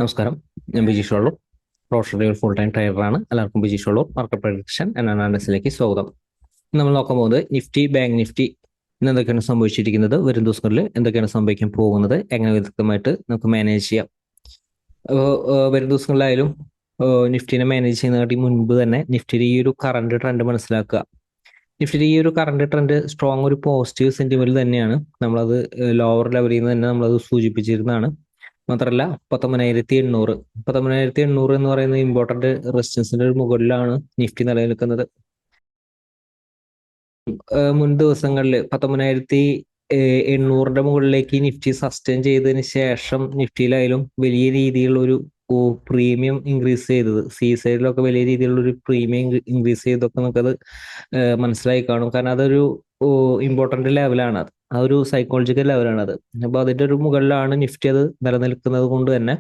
നമസ്കാരം. ഞാൻ Bijeesh Valloor, professional full time ട്രേഡറാണ്. എല്ലാവർക്കും Bijeesh Valloor market prediction and അനാലിസിസിലേക്ക് സ്വാഗതം. നമ്മൾ നോക്കാൻ പോകുന്നത് നിഫ്റ്റി, ബാങ്ക് നിഫ്റ്റി ഇന്ന് എന്തൊക്കെയാണ് സംഭവിച്ചിരിക്കുന്നത്, വരും ദിവസങ്ങളിൽ എന്തൊക്കെയാണ് സംഭവിക്കാൻ പോകുന്നത്, എങ്ങനെ വിദഗ്ധമായിട്ട് നമുക്ക് മാനേജ് ചെയ്യാം. വരും ദിവസങ്ങളിലായാലും നിഫ്റ്റിനെ മാനേജ് ചെയ്യുന്നതിനാട്ടി മുൻപ് തന്നെ നിഫ്റ്റിയുടെ ഈ ഒരു കറണ്ട് ട്രെൻഡ് മനസ്സിലാക്കുക. നിഫ്റ്റിയുടെ ഈ ഒരു കറണ്ട് ട്രെൻഡ് സ്ട്രോങ് ഒരു പോസിറ്റീവ് സെന്റിമെന്റ് തന്നെയാണ്. നമ്മളത് ലോവർ ലെവലിൽ നിന്ന് തന്നെ നമ്മളത് സൂചിപ്പിച്ചിരുന്നതാണ്. മാത്രമല്ല 19,800 എന്ന് പറയുന്ന ഇമ്പോർട്ടന്റ് റെസിസ്റ്റൻസിന്റെ ഒരു മുകളിലാണ് നിഫ്റ്റി നിലനിൽക്കുന്നത്. മുൻ ദിവസങ്ങളിൽ 19,800 മുകളിലേക്ക് നിഫ്റ്റി സസ്റ്റെയിൻ ചെയ്തതിന് ശേഷം നിഫ്റ്റിയിലായാലും വലിയ രീതിയിലുള്ള ഒരു പ്രീമിയം ഇൻക്രീസ് ചെയ്തത്, സി സൈഡിലൊക്കെ വലിയ രീതിയിലുള്ള ഒരു പ്രീമിയം ഇൻക്രീസ് ചെയ്തൊക്കെ നമുക്കത് മനസ്സിലായി കാണും. കാരണം അതൊരു ഇമ്പോർട്ടന്റ് ലെവലാണ്, അത് ആ ഒരു സൈക്കോളജിക്കൽ ലെവലാണ് അത്. അപ്പൊ അതിന്റെ ഒരു മുകളിലാണ് നിഫ്റ്റി അത് നിലനിൽക്കുന്നത് കൊണ്ട് തന്നെ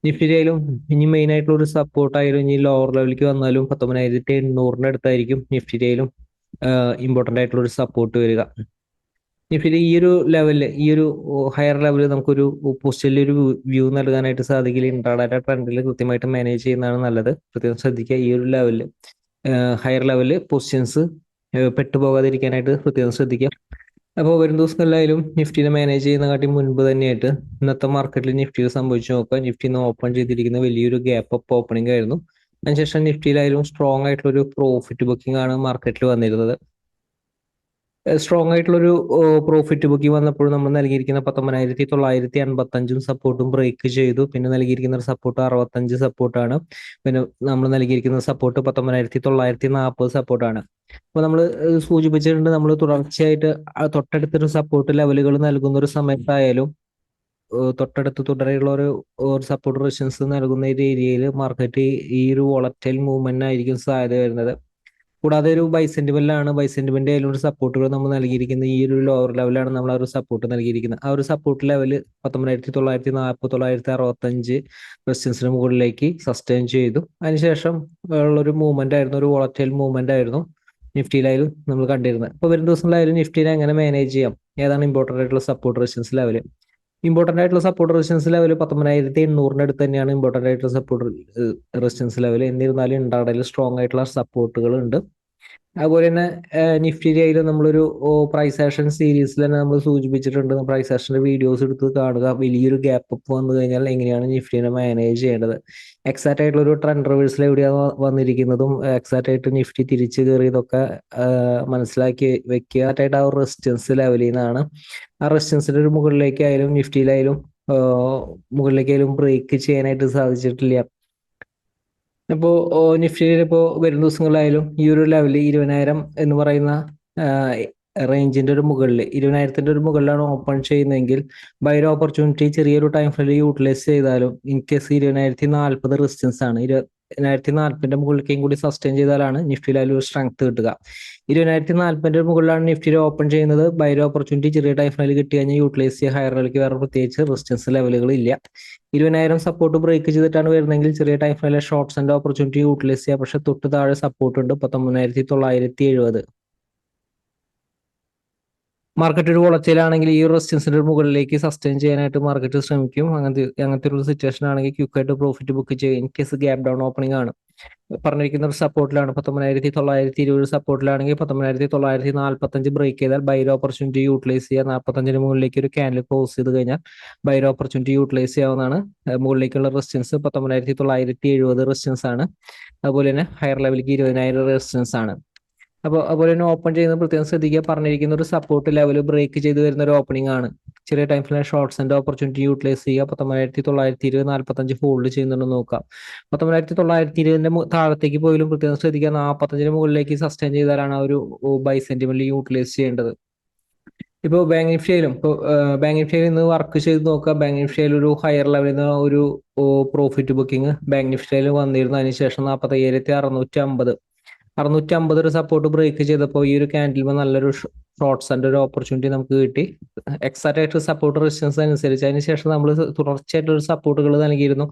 നിഫ്റ്റിയിലും ഇനി മെയിൻ ആയിട്ടുള്ള ഒരു സപ്പോർട്ടായാലും ഇനി ലോവർ ലെവലിലേക്ക് വന്നാലും 19,800 അടുത്തായിരിക്കും നിഫ്റ്റിയിലും ഇമ്പോർട്ടന്റ് ആയിട്ടുള്ള ഒരു സപ്പോർട്ട് വരിക. നിഫ്റ്റിയുടെ ഈ ഒരു ലെവലില്, ഈ ഒരു ഹയർ ലെവലിൽ നമുക്കൊരു പോസിറ്റീവ് ഒരു വ്യൂ നൽകാനായിട്ട് സാധിക്കില്ല. ഇൻട്രാഡേ ട്രെൻഡിൽ കൃത്യമായിട്ട് മാനേജ് ചെയ്യുന്നതാണ് നല്ലത്. പ്രത്യേകം ശ്രദ്ധിക്കുക, ഈ ഒരു ലെവലിൽ ഹയർ ലെവലിൽ പൊസിഷൻസ് പെട്ടുപോകാതിരിക്കാനായിട്ട് പ്രത്യേകം ശ്രദ്ധിക്കുക. അപ്പോൾ വരും ദിവസങ്ങളിലായാലും നിഫ്റ്റിനെ മാനേജ് ചെയ്യുന്നതിനെക്കാട്ടി മുൻപ് തന്നെയായിട്ട് ഇന്നത്തെ മാർക്കറ്റിൽ നിഫ്റ്റിയിൽ സംഭവിച്ചു നോക്കുക. നിഫ്റ്റി ഇന്ന് ഓപ്പൺ ചെയ്തിരിക്കുന്ന വലിയൊരു ഗ്യാപ്പ് അപ്പ് ഓപ്പണിംഗ് ആയിരുന്നു. അതിനുശേഷം നിഫ്റ്റിയിലായാലും സ്ട്രോങ് ആയിട്ടുള്ള ഒരു പ്രോഫിറ്റ് ബുക്കിംഗ് ആണ് മാർക്കറ്റിൽ വന്നിരുന്നത്. സ്ട്രോങ് ആയിട്ടുള്ളൊരു പ്രോഫിറ്റ് ബുക്കിംഗ് വന്നപ്പോൾ നമ്മൾ നൽകിയിരിക്കുന്ന 19,955 സപ്പോർട്ടും ബ്രേക്ക് ചെയ്തു. പിന്നെ നൽകിയിരിക്കുന്ന സപ്പോർട്ട് 65 സപ്പോർട്ടാണ്. പിന്നെ നമ്മൾ നൽകിയിരിക്കുന്ന സപ്പോർട്ട് 19,940 സപ്പോർട്ടാണ്. അപ്പൊ നമ്മൾ സൂചിപ്പിച്ചിട്ടുണ്ട്, നമ്മൾ തുടർച്ചയായിട്ട് തൊട്ടടുത്തൊരു സപ്പോർട്ട് ലെവലുകൾ നൽകുന്ന ഒരു സമയത്തായാലും തൊട്ടടുത്ത് തുടരെയുള്ള ഒരു സപ്പോർട്ട് റെസിസ്റ്റൻസ് നൽകുന്ന ഒരു ഏരിയയിൽ മാർക്കറ്റ് ഈ ഒരു വോളറ്റൈൽ മൂവ്മെന്റ് ആയിരിക്കും സാധ്യത വരുന്നത്. കൂടാതെ ഒരു ബൈ സെന്റിമെന്റ് ആയാലും ഒരു സപ്പോർട്ടുകൾ നമ്മൾ നൽകിയിരിക്കുന്നത് ഈ ഒരു ലോവർ ലെവലാണ്. നമ്മൾ ആ ഒരു സപ്പോർട്ട് നൽകിയിരിക്കുന്നത്. ആ ഒരു സപ്പോർട്ട് ലെവൽ 19,940, 965 റെസിസ്റ്റൻസിന് മുകളിലേക്ക് സസ്റ്റെയിൻ ചെയ്തു. അതിനുശേഷം ഉള്ളൊരു മൂവ്മെന്റ് ആയിരുന്നു, ഒരു വോളറ്റൈൽ മൂവ്മെന്റ് ആയിരുന്നു നിഫ്റ്റിയിലായാലും നമ്മൾ കണ്ടിരുന്നത്. അപ്പോൾ വരും ദിവസങ്ങളിലായാലും നിഫ്റ്റിനെ എങ്ങനെ മാനേജ് ചെയ്യാം, ഏതാണ് ഇമ്പോർട്ടന്റ് ആയിട്ടുള്ള സപ്പോർട്ട് റെസിസ്റ്റൻസ് ലെവൽ. ഇമ്പോർട്ടന്റ് ആയിട്ടുള്ള സപ്പോർട്ട് റെസിസ്റ്റൻസ് ലെവൽ 19,800 അടുത്ത് തന്നെയാണ് ഇമ്പോർട്ടന്റ് ആയിട്ടുള്ള സപ്പോർട്ട് റെസിസ്റ്റൻസ് ലെവൽ. എന്നിരുന്നാലും ഇൻട്രാഡേയിൽ സ്ട്രോങ് ആയിട്ടുള്ള സപ്പോർട്ടുകൾ ഉണ്ട്. അതുപോലെ തന്നെ നിഫ്റ്റിയിലായാലും നമ്മളൊരു പ്രൈസ് ആക്ഷൻ സീരീസിൽ തന്നെ നമ്മൾ സൂചിപ്പിച്ചിട്ടുണ്ട്. പ്രൈസ് ആക്ഷന്റെ വീഡിയോസ് എടുത്ത് കാണുക. വലിയൊരു ഗ്യാപ്പ് അപ്പ് വന്നു കഴിഞ്ഞാൽ എങ്ങനെയാണ് നിഫ്റ്റിനെ മാനേജ് ചെയ്യേണ്ടത്, എക്സാക്ട് ആയിട്ടുള്ള ഒരു ട്രെൻഡ് റിവേഴ്സിൽ എവിടെയാണ് വന്നിരിക്കുന്നതും എക്സാക്ട് ആയിട്ട് നിഫ്റ്റി തിരിച്ചു കയറിയതൊക്കെ മനസ്സിലാക്കി വെക്കുക. ആയിട്ട് ആ ഒരു റെസിസ്റ്റൻസ് ലെവലിൽ നിന്നാണ്, ആ റെസിസ്റ്റൻസിന്റെ ഒരു മുകളിലേക്കായാലും നിഫ്റ്റിയിലായാലും മുകളിലേക്കായാലും ബ്രേക്ക് ചെയ്യാനായിട്ട് സാധിച്ചിട്ടില്ല. ഇപ്പോ നിഫ്റ്റിയിൽ ഇപ്പോൾ വരും ദിവസങ്ങളിലായാലും ഈ ഒരു ലെവലിൽ 20,000 എന്ന് പറയുന്ന റേഞ്ചിന്റെ ഒരു മുകളിൽ, 20,000ന്റെ ഒരു മുകളിലാണ് ഓപ്പൺ ചെയ്യുന്നതെങ്കിൽ ബൈ ഓപ്പർച്യൂണിറ്റി ചെറിയൊരു ടൈം ഫ്രെയിമിൽ യൂട്ടിലൈസ് ചെയ്താലും ഇൻ കേസ് 20,040 റെസിസ്റ്റൻസ് ആണ്. 20,040ന്റെ മുകളിലേക്കും കൂടി സസ്റ്റെയിൻ ചെയ്താലാണ് നിഫ്റ്റിയിൽ ഒരു സ്ട്രെങ്ത് കിട്ടുക. 20,040ന്റെ മുകളിലാണ് നിഫ്റ്റിയിൽ ഓപ്പൺ ചെയ്യുന്നത്. ബൈ ഓപ്പർച്യൂണിറ്റി ചെറിയ ടൈം ഫ്രെയിമിൽ കിട്ടി കഴിഞ്ഞാൽ യൂട്ടിലൈസ് ചെയ്യുക. ഹയർ ലെവലിലേക്ക് വേറെ പ്രത്യേകിച്ച് റെസിസ്റ്റൻസ് ലെവലുകൾ ഇല്ല. 20,000 സപ്പോർട്ട് ബ്രേക്ക് ചെയ്തിട്ടാണ് വരുന്നതെങ്കിൽ ചെറിയ ടൈം ഫ്രെയിമിലെ ഷോർട്ട്സ് ആൻഡ് ഓപ്പർച്യൂണിറ്റി യൂട്ടിലൈസ് ചെയ്യുക. പക്ഷെ തൊട്ട് താഴെ സപ്പോർട്ട് ഉണ്ട് 19,970. മാർക്കറ്റ് ഒരു വോളറ്റൈലാണെങ്കിൽ ഈ റെസിസ്റ്റൻസിന്റെ മുകളിലേക്ക് സസ്റ്റെയിൻ ചെയ്യാനായിട്ട് മാർക്കറ്റ് ശ്രമിക്കും. അങ്ങനത്തെ ഒരു സിറ്റുവേഷൻ ആണെങ്കിൽ ക്വിക്കായിട്ട് പ്രോഫിറ്റ് ബുക്ക് ചെയ്യും. In case gap down opening ആണ് പറഞ്ഞിരിക്കുന്ന ഒരു സപ്പോർട്ടിലാണ്, 19,920 സപ്പോർട്ടിലാണെങ്കിൽ 19,945 ബ്രേക്ക് ചെയ്താൽ ബൈർ ഓപ്പർച്യൂണിറ്റി യൂട്ടിലൈസ് ചെയ്യുക. 45ന് മുകളിലേക്ക് ഒരു ക്യാൻഡിൽ ക്ലോസ് ചെയ്ത് കഴിഞ്ഞാൽ ബൈർ ഓപ്പർച്യൂണിറ്റി യൂട്ടിലൈസ് ചെയ്യാവുന്നതാണ്. മുകളിലേക്കുള്ള റെസിസ്റ്റൻസ് 19,970 റെസിസ്റ്റൻസ് ആണ്. അതുപോലെ തന്നെ ഹയർ ലെവലിലേക്ക് 20,000 റെസിസ്റ്റൻസ് ആണ്. അപ്പോൾ അതുപോലെ തന്നെ ഓപ്പൺ ചെയ്യുന്നത് പ്രത്യേകം ശ്രദ്ധിക്കുക. പറഞ്ഞിരിക്കുന്ന ഒരു സപ്പോർട്ട് ലെവൽ ബ്രേക്ക് ചെയ്ത് വരുന്ന ഒരു ഓപ്പണിംഗ് ആണ്. ചെറിയ time frame shorts and opportunity utilise ചെയ്യുക. 19,920 45 ഹോൾഡ് ചെയ്യുന്നുണ്ടെന്ന് നോക്കാം. 19,920 താഴത്തേക്ക് പോയാലും പ്രത്യേകം ശ്രദ്ധിക്കുക. 45ന് മുകളിലേക്ക് സസ്റ്റെയിൻ ചെയ്താലാണ് ആ ഒരു ബൈ സെന്റിമെന്റ് യൂട്ടിലൈസ് ചെയ്യേണ്ടത്. ഇപ്പോൾ ബാങ്ക് നിഫ്റ്റിയിൽ ഇന്ന് വർക്ക് ചെയ്ത് നോക്കുക. ബാങ്ക് നിഫ്റ്റിയിൽ ഒരു ഹയർ ലെവലിൽ നിന്ന് ഒരു പ്രോഫിറ്റ് ബുക്കിംഗ് ബാങ്ക് നിഫ്റ്റിയിൽ വന്നിരുന്നു. അതിനുശേഷം 45,650 ഒരു സപ്പോർട്ട് ബ്രേക്ക് ചെയ്തപ്പോൾ ഈ ഒരു ക്യാൻഡിൽ നല്ലൊരു ഷോർട്ട്സിന്റെ ഒരു ഓപ്പർച്യൂണിറ്റി നമുക്ക് കിട്ടി. എക്സാക്റ്റ് ആയിട്ട് സപ്പോർട്ട് റെസിസ്റ്റൻസ് അനുസരിച്ച് അതിനുശേഷം നമ്മൾ തുടർച്ചയായിട്ടുള്ള സപ്പോർട്ടുകൾ നൽകിയിരുന്നു.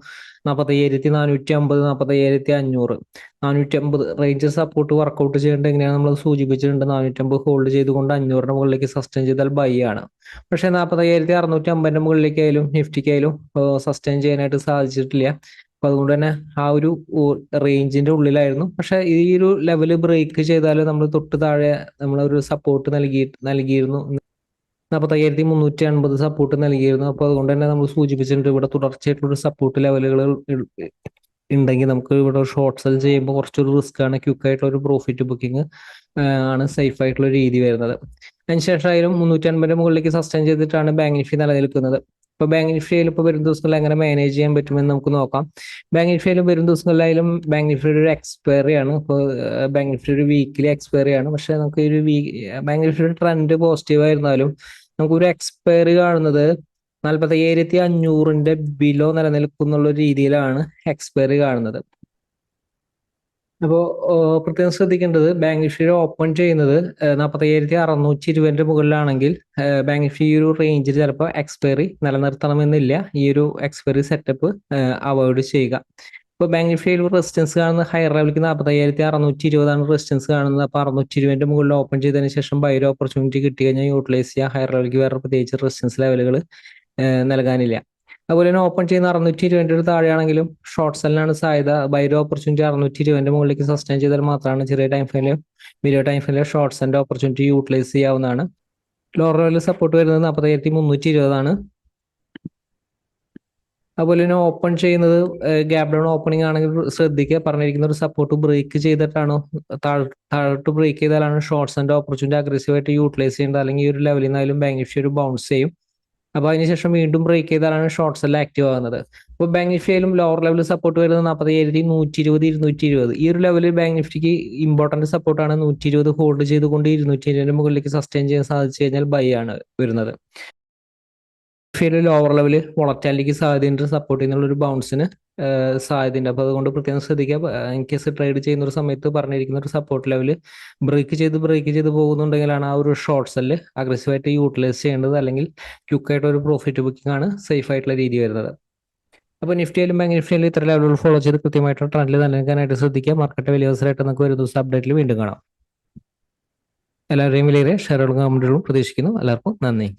45,450, 45,500, 450 റേഞ്ച് സപ്പോർട്ട് വർക്കൗട്ട് ചെയ്യേണ്ടത് എങ്ങനെയാണ് നമ്മൾ സൂചിപ്പിച്ചിട്ടുണ്ട്. 450 ഹോൾഡ് ചെയ്തുകൊണ്ട് 500ന്റെ മുകളിലേക്ക് സസ്റ്റെയിൻ ചെയ്താൽ ബൈ ആണ്. പക്ഷേ 45,650ന്റെ മുകളിലേക്കായാലും നിഫ്റ്റിക്കായാലും സസ്റ്റെയിൻ ചെയ്യാനായിട്ട് സാധിച്ചിട്ടില്ല. അപ്പൊ അതുകൊണ്ട് തന്നെ ആ ഒരു റേഞ്ചിന്റെ ഉള്ളിലായിരുന്നു. പക്ഷെ ഈ ഒരു ലെവല് ബ്രേക്ക് ചെയ്താൽ നമ്മൾ തൊട്ട് താഴെ നമ്മളൊരു സപ്പോർട്ട് നൽകിയിരുന്നു. 45,350 സപ്പോർട്ട് നൽകിയിരുന്നു. അപ്പൊ അതുകൊണ്ട് തന്നെ നമ്മൾ സൂചിപ്പിച്ചിട്ടുണ്ട് ഇവിടെ തുടർച്ചയായിട്ടുള്ള സപ്പോർട്ട് ലെവലുകൾ ഉണ്ടെങ്കിൽ നമുക്ക് ഇവിടെ ഷോർട്ട് സെൽ ചെയ്യുമ്പോൾ കുറച്ചൊരു റിസ്ക് ആണ്. ക്വിക്ക് ആയിട്ടുള്ള ഒരു പ്രോഫിറ്റ് ബുക്കിംഗ് ആണ് സേഫ് ആയിട്ടുള്ള രീതി വരുന്നത്. അതിനുശേഷം ആയാലും 350 മുകളിലേക്ക് സസ്റ്റെയിൻ ചെയ്തിട്ടാണ് ബാങ്ക് നിഫ്റ്റി നിലനിൽക്കുന്നത്. ഇപ്പൊ ബാങ്ക് നിഫ്റ്റിയിൽ ഇപ്പോൾ വരും ദിവസങ്ങളിൽ എങ്ങനെ മാനേജ് ചെയ്യാൻ പറ്റുമെന്ന് നമുക്ക് നോക്കാം. ബാങ്ക് നിഫ്റ്റിയിലും വരും ദിവസങ്ങളിലായാലും ബാങ്ക് നിഫ്റ്റിയുടെ ഒരു എക്സ്പയറി ആണ്. ഇപ്പോൾ ബാങ്ക് നിഫ്റ്റി ഒരു വീക്കിലി എക്സ്പയറി ആണ്. പക്ഷെ നമുക്ക് ഒരു ബാങ്ക് നിഫ്റ്റിയുടെ ട്രെൻഡ് പോസിറ്റീവ് ആയിരുന്നാലും നമുക്കൊരു എക്സ്പയറി കാണുന്നത് 45,500ന്റെ ബിലോ നിലനിൽക്കുന്നുള്ള രീതിയിലാണ് എക്സ്പയറി കാണുന്നത്. അപ്പോൾ പ്രത്യേകം ശ്രദ്ധിക്കേണ്ടത് ബാങ്ക് നിഫ്റ്റി ഓപ്പൺ ചെയ്യുന്നത് 45,620ന്റെ മുകളിലാണെങ്കിൽ ബാങ്ക് നിഫ്റ്റി ഈ ഒരു റേഞ്ചിൽ ചിലപ്പോൾ എക്സ്പയറി നിലനിർത്തണമെന്നില്ല. ഈ ഒരു എക്സ്പയറി സെറ്റപ്പ് അവോയ്ഡ് ചെയ്യുക. ഇപ്പോൾ ബാങ്ക് നിഫ്റ്റിയിൽ റെസിസ്റ്റൻസ് കാണുന്ന ഹയർ ലെവലിലേക്ക് 45,620 റെസിസ്റ്റൻസ് കാണുന്നത്. അപ്പോൾ 620ന്റെ മുകളിൽ ഓപ്പൺ ചെയ്തതിന് ശേഷം ബൈ ഓപ്പർച്യൂണിറ്റി കിട്ടി കഴിഞ്ഞാൽ യൂട്ടിലൈസ് ചെയ്യുക. ഹയർ ലെവലിലേക്ക് വേറെ പ്രത്യേകിച്ച് റെസിസ്റ്റൻസ് ലെവലുകൾ നൽകാനില്ല. അതുപോലെ തന്നെ ഓപ്പൺ ചെയ്യുന്ന 620 താഴെയാണെങ്കിലും ഷോർട്ട് സെല്ലിനാണ് സാധ്യത. ബൈ ഓപ്പർച്യൂണിറ്റി 620ന്റെ മുകളിലേക്ക് സസ്റ്റെയിൻ ചെയ്താൽ മാത്രമാണ് ചെറിയ ടൈം ഫ്രെയിമിലും വലിയ ടൈം ഫ്രെയിമിലും ഷോർട്ട് സെല്ലിന്റെ ഓപ്പർച്യൂണിറ്റി യൂട്ടിലൈസ് ചെയ്യാവുന്നതാണ്. ലോവർ ലെവലിൽ സപ്പോർട്ട് വരുന്നത് 45,320. അതുപോലെ തന്നെ ഓപ്പൺ ചെയ്യുന്നത് ഗ്യാപ് ഡൗൺ ഓപ്പണിംഗ് ആണെങ്കിൽ ശ്രദ്ധിക്കുക. പറഞ്ഞിരിക്കുന്ന ഒരു സപ്പോർട്ട് ബ്രേക്ക് ചെയ്തിട്ടാണോ താഴോട്ട് ബ്രേക്ക് ചെയ്താലാണ് ഷോർട്ട്സിന്റെ ഓപ്പർച്യൂണിറ്റി അഗ്രസീവായിട്ട് യൂട്ടിലൈസ് ചെയ്യേണ്ടത്. അല്ലെങ്കിൽ ഈ ഒരു ലെവലിൽ നിന്നായാലും ബാങ്ക് നിഫ്റ്റി ഒരു ബൗൺസ് ചെയ്യും. അപ്പോൾ അതിനുശേഷം വീണ്ടും ബ്രേക്ക് ചെയ്താലാണ് ഷോർട്ട്സ് എല്ലാം ആക്റ്റീവ് ആകുന്നത്. അപ്പോൾ ബാങ്ക് നിഫ്റ്റിയിലും ലോവർ ലെവലിൽ സപ്പോർട്ട് വരുന്നത് 47,120, 220. ഈ ഒരു ലെവലിൽ ബാങ്ക് നിഫ്റ്റിക്ക് ഇമ്പോർട്ടന്റ് സപ്പോർട്ടാണ്. 120 ഹോൾഡ് ചെയ്തുകൊണ്ട് 220ന്റെ മുകളിലേക്ക് സസ്റ്റെയിൻ ചെയ്യാൻ സാധിച്ചു കഴിഞ്ഞാൽ ബൈ ആണ് വരുന്നത്. നിഫ്റ്റിയുടെ ലോവർ ലെവല് വോളറ്റാലിറ്റിക്ക് സാധ്യതയുണ്ട്. സപ്പോർട്ട് ചെയ്യുന്നുള്ള ഒരു ബൗൺസിന് സാധ്യതയുണ്ട്. അപ്പോൾ അതുകൊണ്ട് പ്രത്യേകം ശ്രദ്ധിക്കുക. ഇൻ കേസ് ട്രേഡ് ചെയ്യുന്ന ഒരു സമയത്ത് പറഞ്ഞിരിക്കുന്ന ഒരു സപ്പോർട്ട് ലെവല് ബ്രേക്ക് ചെയ്ത് പോകുന്നുണ്ടെങ്കിലാണ് ആ ഒരു ഷോർട്ട് സെല്ല് അഗ്രസീവായിട്ട് യൂട്ടിലൈസ് ചെയ്യേണ്ടത്. അല്ലെങ്കിൽ ക്വിക്കായിട്ട് ഒരു പ്രോഫിറ്റ് ബുക്കിംഗ് ആണ് സേഫ് ആയിട്ടുള്ള രീതി വരുന്നത്. അപ്പോൾ നിഫ്റ്റിയിലും ബാങ്ക് നിഫ്റ്റിയിലും ഇത്ര ലെവലുകൾ ഫോളോ ചെയ്ത് കൃത്യമായിട്ട് ട്രെൻഡിൽ നിലനിൽക്കാനായിട്ട് ശ്രദ്ധിക്കുക. മാർക്കറ്റ് വലിയ അവസരമായിട്ട് നമുക്ക് ഒരു ദിവസം അപ്ഡേറ്റിൽ വീണ്ടും കാണാം. എല്ലാവരെയും വിലയേറെ ഷെയറുകളും കമന്റുകളും പ്രതീക്ഷിക്കുന്നു. എല്ലാവർക്കും നന്ദി.